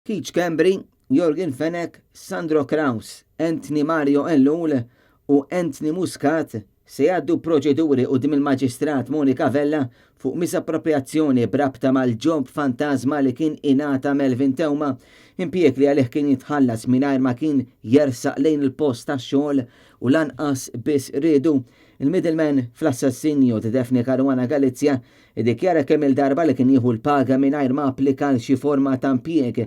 Keith Cambry, Jorgen Fenech, Sandro Kraus, Anthony Mario Ellul u Anthony Muscat se jgħaddu proċeduri quddiem il-Maġistrat Monika Vella fuq misappropriazzjoni brabta mal-ġob fantasma li kien ingħata Melvin Tewma, impjieg li għalih kien jitħallas mingħajr ma kien jersaq lejn il-post tax-xogħol u lanqas biss riedu. Il-middleman fl-assassinju ta' Daphne Caruana Galizia iddikjara kemm il-darba li kien jieħu l-paga mingħajr ma applika xi forma ta' impjieg.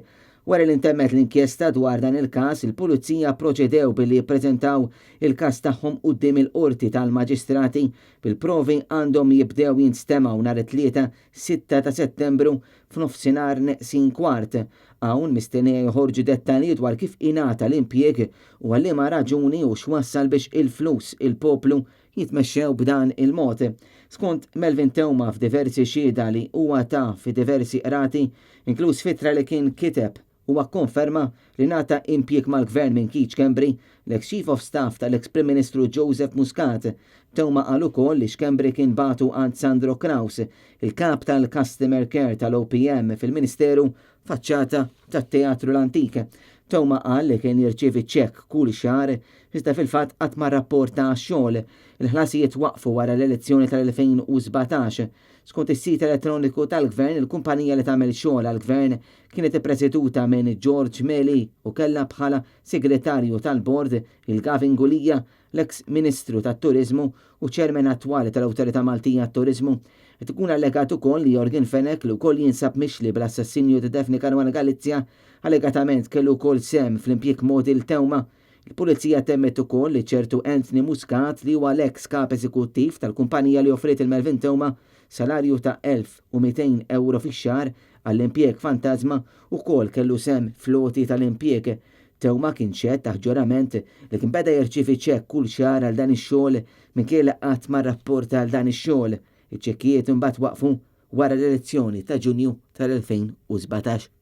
Wara li intemmet l-inkjesta dwar dan il-każ, il-Pulizija proċedew billi jippreżentaw il-każ tagħhom quddiem il-qorti tal-Maġistrati bil-provi għandhom jibdew jinstemaw nhar it-tlieta 6 ta' Settembru f'nofsinhar neqsin kwart. Hawn mistennija joħorġu dettalji dwar kif ingħata l-impjieg u għal liema raġuni u x'wassal biex il-flus il-poplu jitmexxew b'dan il-mod. Skont Melvin Tewma f'diversi xhieda li huwa ta' fi diversi qrati, inkluż fitra li kien kiteb huwa konferma li ngħata impjieg mal-gvern minn Keith Cambry, l-ex Chief of Staff tal-ex Prim Ministru Joseph Muscat. Tewma qal ukoll li x'Cambry kien bagħtu għand Sandro Kraus, il-kap tal-Customer Care tal-OPM fil-Ministeru faċċata tat-Teatru l-Antik. Tewma qal li kien jirċievi ċekk kull xahar, iżda fil-fatt qatt ma rrapporta għax-xogħol. Il-ħlasijiet waqfu wara l-elezzjoni tal-2017. Skont is-sit elettroniku tal-Gvern, il-kumpanija li tagħmel xogħol għall-Gvern kienet ippreżeduta minn George Meli u kellha bħala segretarju tal-bord il-Gavin Gulija, l-ex Ministru tat-Turiżmu u ċermen attwali tal-Awtorità Maltija għat-Turiżmu. Qed ikun allegat ukoll li Jorgen Fenech li wkoll jinsab mixli bl-assassinju ta' Daphne Caruana Galizia allegatament kellu wkoll sem fl-impjieg modi l-Tewma. Il-Pulizija temmet ukoll li ċertu Anthony Muscat li huwa l-ex kap eżekuttiv tal-kumpanija li offrit il-Melvin Tewma salarju ta' 1,200 euro fix-xahar għall-impjieg fantasma ukoll kellu sem floti tal-impjieg. Tewma kien ċett ta' ġurament li kien beda jirċievi ċekk kull xahar għal dan ix-xogħol minkejn qatt ma rrapporta għal dan ix-xogħol. Iċ-ċekkijiet imbagħad waqfu wara l-elezzjoni ta' Ġunju tal-2017.